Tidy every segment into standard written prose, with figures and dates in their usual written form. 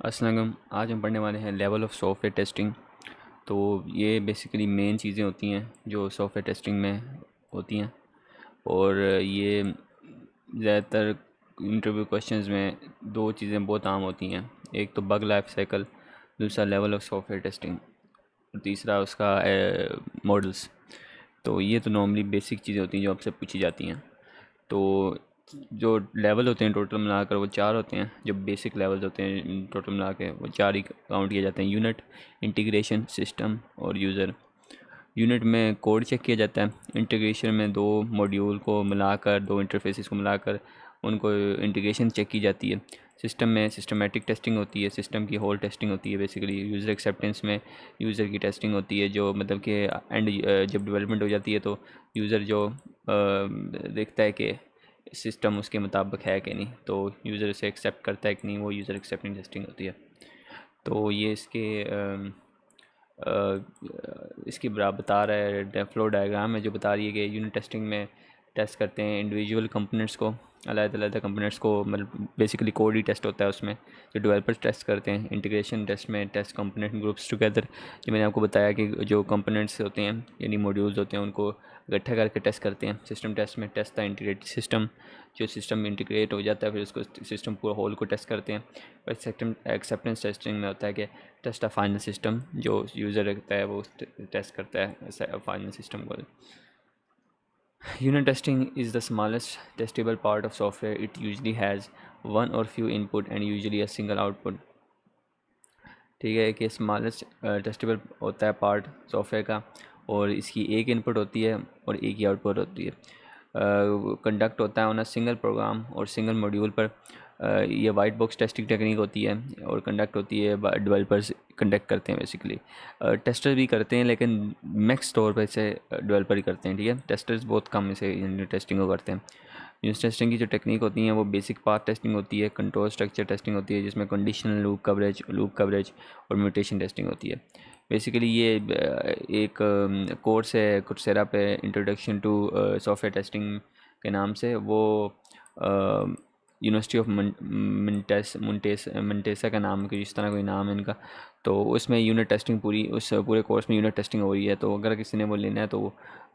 अस्सलाम वालेकुम। आज हम पढ़ने वाले हैं लेवल ऑफ सॉफ्टवेयर टेस्टिंग। तो ये बेसिकली मेन चीज़ें होती हैं जो सॉफ्टवेयर टेस्टिंग में होती हैं, और ये ज़्यादातर इंटरव्यू क्वेश्चंस में दो चीज़ें बहुत आम होती हैं। एक तो बग लाइफ साइकिल, दूसरा लेवल ऑफ सॉफ्टवेयर टेस्टिंग, और तीसरा उसका मॉडल्स। तो ये तो नॉर्मली बेसिक चीज़ें होती हैं जो आपसे पूछी जाती हैं। तो जो लेवल होते हैं टोटल मिलाकर वो चार होते हैं। जो बेसिक लेवल्स होते हैं टोटल मिला के वो चार ही काउंट किए जाते हैं: यूनिट, इंटीग्रेशन, सिस्टम और यूज़र। यूनिट में कोड चेक किया जाता है। इंटीग्रेशन में दो मॉड्यूल को मिलाकर, दो इंटरफेसेस को मिलाकर उनको इंटीग्रेशन चेक की जाती है। सिस्टम में सिस्टमेटिक टेस्टिंग होती है, सिस्टम की होल टेस्टिंग होती है बेसिकली। यूज़र एक्सेप्टेंस में यूज़र की टेस्टिंग होती है, जो मतलब कि एंड जब डेवलपमेंट हो जाती है तो यूज़र जो देखता है कि सिस्टम उसके मुताबिक है कि नहीं, तो यूज़र इसे एक्सेप्ट करता है कि नहीं, वो यूज़र एक्सेप्टिंग टेस्टिंग होती है। तो ये इसकी बता रहा है, फ्लो डायग्राम है जो बता रही है कि यूनिट टेस्टिंग में टेस्ट करते हैं इंडिविजुअल कंपोनेंट्स को, अलग-अलग कंपोनेंट्स को, मतलब बेसिकली कोड ही टेस्ट होता है उसमें जो डेवलपर्स टेस्ट करते हैं। इंटीग्रेशन टेस्ट में टेस्ट कंपोनेंट ग्रुप्स टुगेदर, जो मैंने आपको बताया कि जो कंपोनेंट्स होते हैं यानी मॉड्यूल्स होते हैं उनको इकट्ठा करके टेस्ट करते हैं। सिस्टम टेस्ट में टेस्ट द इंटीग्रेटेड सिस्टम, जो सिस्टम में इंटीग्रेट हो जाता है फिर उसको सिस्टम पूरा होल को टेस्ट करते हैं। और एक्सेप्टेंस टेस्टिंग में होता है कि टेस्ट अ फाइनल सिस्टम, जो यूज़र रखता है वो टेस्ट करता है फाइनल सिस्टम को। Unit testing is the smallest testable part of software. It usually has one or few input and usually a single output. ठीक है कि स्मॉलेस्ट टेस्टेबल होता है पार्ट सॉफ्टवेयर का, और इसकी एक इनपुट होती है और एक ही आउटपुट होती है। कंडक्ट होता है ऑन अ सिंगल प्रोग्राम और सिंगल मॉड्यूल पर। ये वाइट बॉक्स टेस्टिंग टेक्निक होती है और कंडक्ट होती है, डेवलपर्स कंडक्ट करते हैं बेसिकली। टेस्टर भी करते हैं लेकिन मैक्स तौर पर इसे डेवलपर ही करते हैं। ठीक है, टेस्टर्स बहुत कम इसे यूनिट टेस्टिंग को करते हैं। यूनिट टेस्टिंग की जो टेक्निक होती हैं वो बेसिक पाथ टेस्टिंग होती है, कंट्रोल स्ट्रक्चर टेस्टिंग होती है जिसमें कंडीशनल लूप कवरेज और म्यूटेशन टेस्टिंग होती है। बेसिकली ये एक कोर्स है coursera पे, इंट्रोडक्शन टू सॉफ्टवेयर टेस्टिंग के नाम से। वो यूनिवर्सिटी ऑफ मंटेसा का नाम, कि इस तरह कोई नाम है इनका। तो उसमें यूनिट टेस्टिंग पूरी, उस पूरे कोर्स में यूनिट टेस्टिंग हो रही है। तो अगर किसी ने वो लेना है तो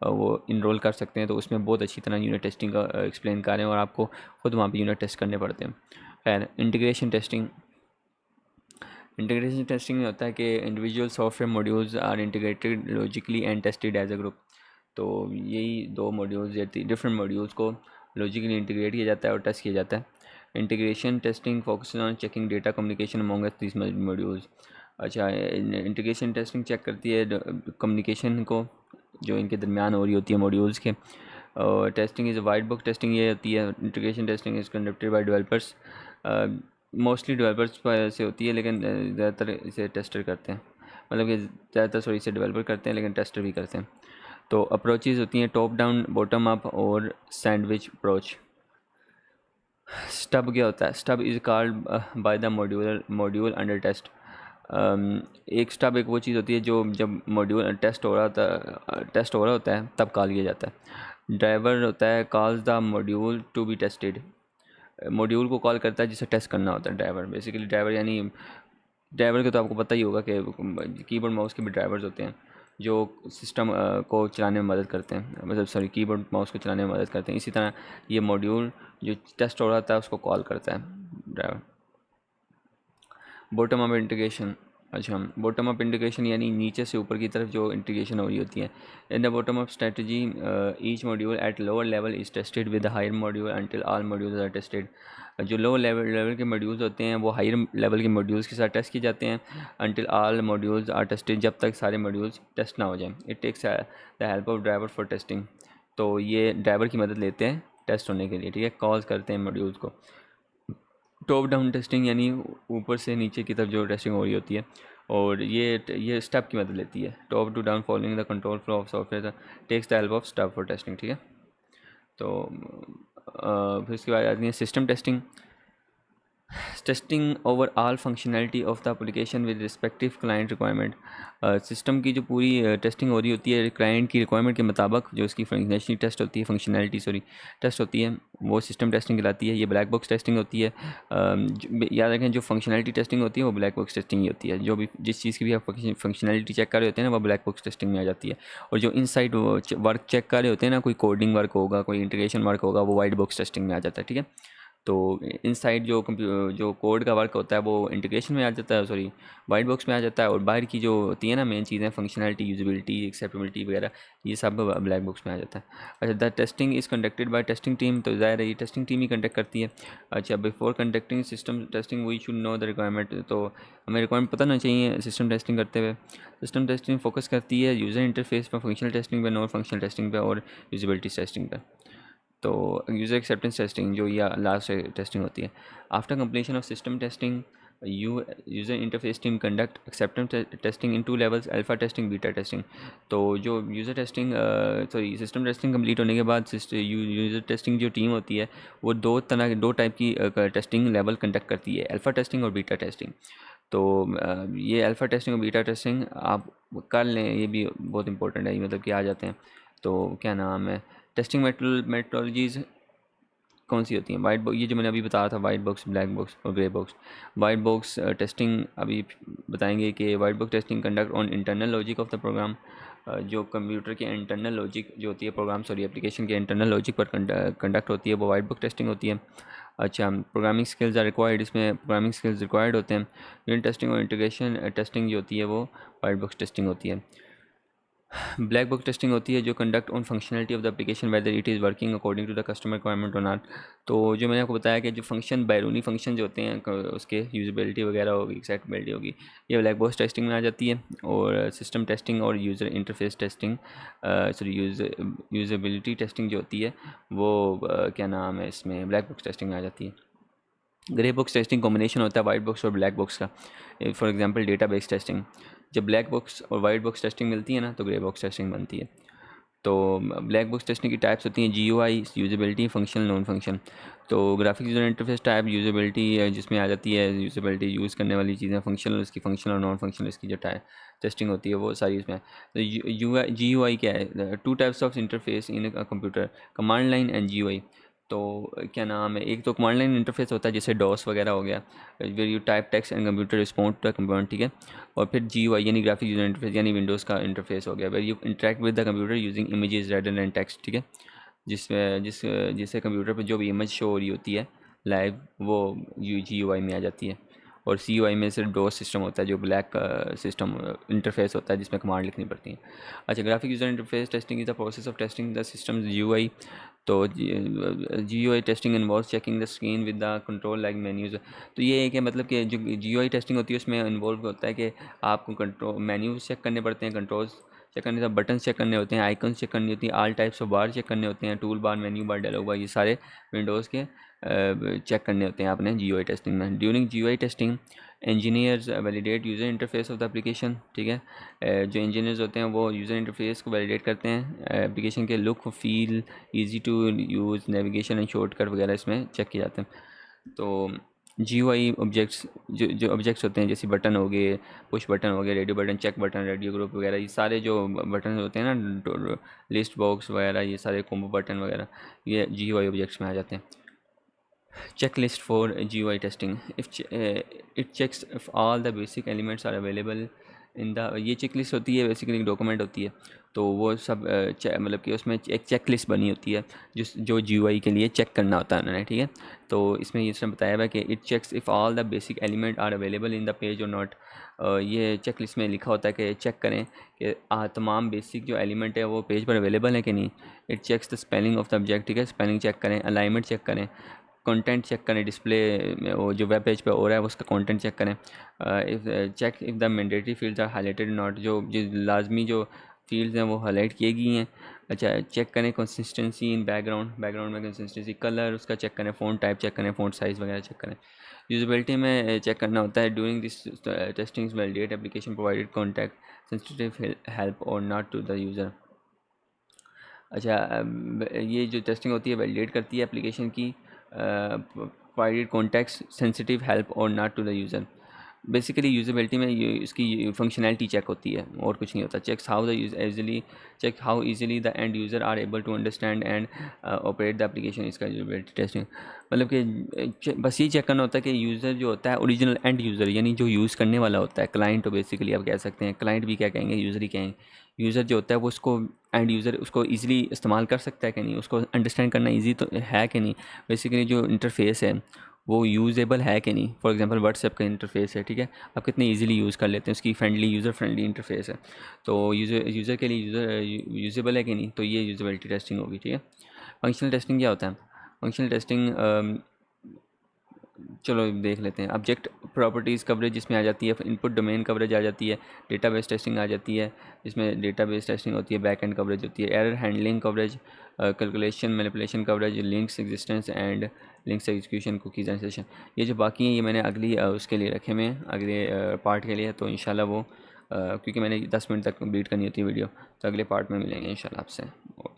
वो इनरोल कर सकते हैं। तो उसमें बहुत अच्छी तरह यूनिट टेस्टिंग का एक्सप्लेन कर रहे हैं और आपको खुद वहाँ पे यूनिट टेस्ट करने पड़ते हैं। खैर, इंटीग्रेशन टेस्टिंग में होता है कि individual software modules are integrated logically and tested as a group. तो यही दो मॉड्यूल्स या डिफरेंट मॉड्यूल्स को लॉजिकली इंटीग्रेट किया जाता है और टेस्ट किया जाता है। Integration testing focus on checking data communication among this modules. अच्छा, इंटीग्रेशन टेस्टिंग चेक करती है कम्युनिकेशन को जो इनके दरमियान हो रही होती है मॉड्यूल्स के। Testing is white book testing ये होती है। Integration testing is conducted by developers, mostly developers से होती है, लेकिन ज़्यादातर इसे टेस्टर करते हैं। मतलब कि ज़्यादातर सॉरी इसे डेवलपर करते हैं लेकिन टेस्टर भी करते हैं। तो अप्रोचेज़ होती हैं टॉप डाउन, बॉटम अप और सैंडविच अप्रोच। स्टब क्या होता है? Stub is called by the module under test. एक स्टब एक वो चीज़ होती है जो जब मॉड्यूल टेस्ट हो रहा होता है तब कॉल किया जाता है। ड्राइवर होता है calls the module to be tested. Module को कॉल करता है जिसे टेस्ट करना होता है ड्राइवर। बेसिकली ड्राइवर यानी ड्राइवर के तो आपको पता ही होगा कि कीबोर्ड माउस के भी ड्राइवर्स होते हैं जो सिस्टम को चलाने में मदद करते हैं, मतलब सॉरी कीबोर्ड माउस को चलाने में मदद करते हैं। इसी तरह ये मॉड्यूल जो टेस्ट हो रहा था उसको कॉल करता है ड्राइवर। Bottom up integration. अच्छा, बॉटम अप इंटीग्रेशन यानी नीचे से ऊपर की तरफ जो इंटीग्रेशन हो रही होती है। In the bottom up strategy each module at lower level is tested with higher module until all modules are tested. जो लोअर लेवल के मॉड्यूल्स होते हैं वो हायर लेवल के मॉड्यूल्स के साथ टेस्ट किए जाते हैं until all modules are tested, जब तक सारे मॉड्यूल्स टेस्ट ना हो जाएं। It takes the help of driver for testing. तो ये ड्राइवर की मदद लेते हैं टेस्ट होने के लिए। ठीक है, कॉल्स करते हैं मॉड्यूल्स को। टॉप डाउन टेस्टिंग यानी ऊपर से नीचे की तरफ जो टेस्टिंग हो रही होती है, और ये स्टेप की मदद लेती है। Top to down following the control flow of software takes the help of step for testing. ठीक है, तो फिर इसके बाद आती है system testing. Testing overall functionality of the application with respective client requirement. System की जो पूरी टेस्टिंग हो रही होती है क्लाइंट की रिक्वायरमेंट के मुताबिक, जो उसकी फंक्शनैलिटी टेस्ट होती है, टेस्ट होती है, वो सिस्टम टेस्टिंग कहलाती है। ये ब्लैक बॉक्स टेस्टिंग होती है। याद रखें, जो फंक्शनैलिटी टेस्टिंग होती है वो ब्लैक बॉक्स टेस्टिंग ही होती है। जो भी जिस चीज़ की भी आप फंक्शनैलिटी चेक कर रहे होते हैं ना, वो ब्लैक बॉक्स टेस्टिंग में आ जाती है। और जो इनसाइड वर्क चेक कर रहे होते हैं ना, कोई कोडिंग वर्क होगा, कोई इंटीग्रेशन वर्क होगा, वो वाइट बॉक्स टेस्टिंग में आ जाता है। ठीक है, तो इनसाइड जो कोड का वर्क होता है वो इंटीग्रेशन में आ जाता है, सॉरी वाइट बॉक्स में आ जाता है। और बाहर की जो होती है ना मेन चीज़ें, फंक्शनैलिटी, यूजेबिलिटी, एक्सेप्टेबिलिटी वगैरह, ये सब ब्लैक बॉक्स में आ जाता है। अच्छा, the testing is conducted by testing team, तो ज़ाहिर है ये टेस्टिंग टीम ही कंडक्ट करती है। अच्छा, before conducting system testing we should know the requirement, तो हमें रिक्वायरमेंट पता होना चाहिए सिस्टम टेस्टिंग करते हुए। सिस्टम टेस्टिंग फोकस करती है यूज़र इंटरफेस पर, फंक्शनल टेस्टिंग पे, नॉन फंक्शनल टेस्टिंग पे और यूजेबिलिटी टेस्टिंग पे। तो यूज़र एक्सेप्टेंस टेस्टिंग जो या लास्ट टेस्टिंग होती है। After completion of system testing, user interface team conduct acceptance testing in 2 levels, alpha testing, beta testing. तो जो user testing sorry system testing complete होने के बाद यूज़र टेस्टिंग जो टीम होती है वो दो टाइप की टेस्टिंग लेवल कंडक्ट करती है, अल्फ़ा टेस्टिंग और बीटा टेस्टिंग। तो ये अल्फ़ा टेस्टिंग और बीटा टेस्टिंग आप कर लें, ये भी बहुत इंपॉर्टेंट है, मतलब कि आ जाते हैं। तो क्या नाम है, टेस्टिंग मेट्रोलॉजीज़ कौन सी होती हैं? वाइट बॉक्स, ये जो मैंने अभी बताया था, वाइट बॉक्स, ब्लैक बॉक्स और grey box. White box testing अभी बताएंगे कि white box testing conduct on internal logic of the program. जो कंप्यूटर के इंटरनल लॉजिक जो होती है, प्रोग्राम सॉरी एप्लीकेशन के इंटरनल लॉजिक पर कंडक्ट होती है, वो वाइट बॉक्स टेस्टिंग होती है। अच्छा, प्रोग्रामिंग स्किल्स आर रिक्वायर्ड, इसमें प्रोग्रामिंग स्किल्स रिक्वायर्ड होते हैं। यूनिट टेस्टिंग और इंटीग्रेशन टेस्टिंग जो होती है वो वाइट बॉक्स टेस्टिंग होती है। ब्लैक बॉक्स टेस्टिंग होती है जो conduct on functionality of the application whether it is working according to the customer requirement और नॉट। तो जो मैंने आपको बताया कि जो फंक्शन, बैरूनी फंक्शन जो होते हैं उसके यूजेबिलिटी वगैरह होगी, एक्सेप्टेबिलिटी होगी, ये ब्लैक बॉक्स टेस्टिंग में आ जाती है। और सिस्टम टेस्टिंग और user interface testing, sorry usability testing जो होती है वो क्या नाम है, इसमें ब्लैक बॉक्स टेस्टिंग में आ जाती है। ग्रे बॉक्स टेस्टिंग कॉम्बिनेशन होता है वाइट बॉक्स और ब्लैक बॉक्स का। फॉर एग्जांपल डेटाबेस टेस्टिंग, जब ब्लैक बॉक्स और वाइट बॉक्स टेस्टिंग मिलती है ना, तो ग्रे बॉक्स टेस्टिंग बनती है। तो ब्लैक बॉक्स टेस्टिंग की टाइप्स होती हैं GUI, usability, functional, non function. तो graphic user interface type usability जिसमें आ जाती है यूजेबिलिटी, यूज़ करने वाली चीज़ें, फंक्शनल उसकी फंक्शनल और नॉन फंक्शनल इसकी जो टाइप टेस्टिंग होती है वो सारी इसमें। तो GUI क्या है? 2 types of interface in computer, command line and GUI। तो क्या नाम है, एक तो कमांड लाइन इंटरफेस होता है जैसे डॉस वगैरह हो गया, where you type text and computer respond to the command, ठीक है। और फिर GUI यानी ग्राफिक यूजर इंटरफेस यानी विंडोज़ का इंटरफेस हो गया, where you interact with the computer using images rather than text, ठीक है। जिसमें जिससे कंप्यूटर पर जो भी इमेज शो हो रही होती है लाइव, वो GUI में आ जाती है। और CUI में सिर्फ डॉस सिस्टम होता है, जो ब्लैक सिस्टम इंटरफेस होता है जिसमें कमांड लिखनी पड़ती है। अच्छा, graphic user interface testing is the process of testing the system GUI। तो GUI testing involve checking the screen with the control like menus. तो ये है कि मतलब कि जो GUI टेस्टिंग होती है उसमें इन्वॉल्व होता है कि आपको कंट्रोल मेन्यूज चेक करने पड़ते हैं, कंट्रोल्स चेक करने से, बटन चेक करने होते हैं, आइकन्स चेक करनी होती है, all types of bar check करने होते हैं, tool bar, menu bar, dialog bar, ये सारे विंडोज़ के चेक करने होते हैं आपने GUI टेस्टिंग में। During GUI testing engineers validate user interface of the application, ठीक है। जो इंजीनियर्स होते हैं वो यूज़र इंटरफेस को वैलिडेट करते हैं, एप्लीकेशन के look, feel, easy to use, navigation and shortcut वगैरह इसमें चेक किए जाते हैं। तो GUI ऑब्जेक्ट्स, जो ऑब्जेक्ट्स होते हैं जैसे बटन हो गए, पुश बटन हो गए, radio button, check button, radio group वगैरह, ये सारे जो बटन होते हैं ना, लिस्ट बॉक्स वगैरह, ये सारे कॉम्बो बटन वगैरह, ये GUI ऑब्जेक्ट्स में आ जाते हैं। Checklist for GUI testing. If it checks if all the basic elements are available in the, ये चेकलिस्ट होती है बेसिकली, एक डॉक्यूमेंट होती है। तो वो सब मतलब कि उसमें एक चेकलिस्ट बनी होती है जो GUI के लिए चेक करना होता है उन्होंने, ठीक है। तो इसमें ये सब बताया हुआ है कि it checks if all the basic element are available in the page और नॉट। ये चेकलिस्ट में लिखा होता है कि चेक करें कि तमाम बेसिक जो एलिमेंट है वो पेज पर अवेलेबल है कि नहीं। It checks the spelling of the object, ठीक है, स्पेलिंग चेक करें, अलाइनमेंट चेक करें, कंटेंट चेक करें, डिस्प्ले में वो जो वेब पेज पे हो रहा है उसका कंटेंट चेक करें। If check if the mandatory fields are highlighted not, जो लाजमी जो फील्ड्स हैं वो हाईलाइट किए गई हैं। अच्छा, चेक करें कंसिस्टेंसी इन बैकग्राउंड में कंसिस्टेंसी, कलर उसका चेक करें, फ़ॉन्ट टाइप चेक करें, फ़ॉन्ट साइज़ वगैरह चेक करें। यूजेबिलिटी में चेक करना होता है during this testing validate application provided contact sensitive help और नॉट टू द यूज़र। अच्छा, ये जो टेस्टिंग होती है वैलिडेट करती है एप्लीकेशन की प्रोवाइडेड कॉन्टेक्स्ट सेंसिटिव हेल्प और not to the user. Basically usability में ये इसकी फंक्शनैलिटी चेक होती है और कुछ नहीं होता। Check how easily the end user are able to understand and operate the application. इसका यूज़ेबिलिटी टेस्टिंग मतलब कि बस ये चेक करना होता है कि यूज़र जो होता है ओरिजिनल एंड यूज़र यानी जो यूज़ करने वाला होता है, क्लाइंट तो बेसिकली आप कह सकते हैं, क्लाइंट भी क्या कहेंगे, यूज़र ही कहेंगे। यूज़र जो होता है वो उसको एंड यूज़र उसको ईज़िली इस्तेमाल कर सकता है कि नहीं, उसको अंडरस्टैंड करना ईजी तो है कि नहीं, बेसिकली जो इंटरफेस है वो यूज़ेबल है कि नहीं। फॉर एग्जांपल व्हाट्सएप का इंटरफेस है, ठीक है, आप कितने इजीली यूज़ कर लेते हैं, उसकी यूज़र फ्रेंडली इंटरफेस है, तो यूज़र के लिए यूज़ेबल है कि नहीं, तो ये यूज़ेबिलिटी टेस्टिंग होगी, ठीक है। फंक्शनल टेस्टिंग क्या होता है? फंक्शनल टेस्टिंग चलो देख लेते हैं। ऑब्जेक्ट प्रॉपर्टीज़ कवरेज इसमें आ जाती है, इनपुट डोमेन कवरेज आ जाती है, डेटाबेस टेस्टिंग आ जाती है, जिसमें डेटाबेस टेस्टिंग होती है, बैक एंड कवरेज होती है, error handling coverage, calculation manipulation coverage, links existence and links execution, cookies and session. ये जो बाकी हैं ये मैंने अगली उसके लिए रखे हुए हैं, अगले पार्ट के लिए, तो इंशाल्लाह वो क्योंकि मैंने 10 मिनट तक कंप्लीट करनी होती है वीडियो, तो अगले पार्ट में मिलेंगे इंशाल्लाह आपसे।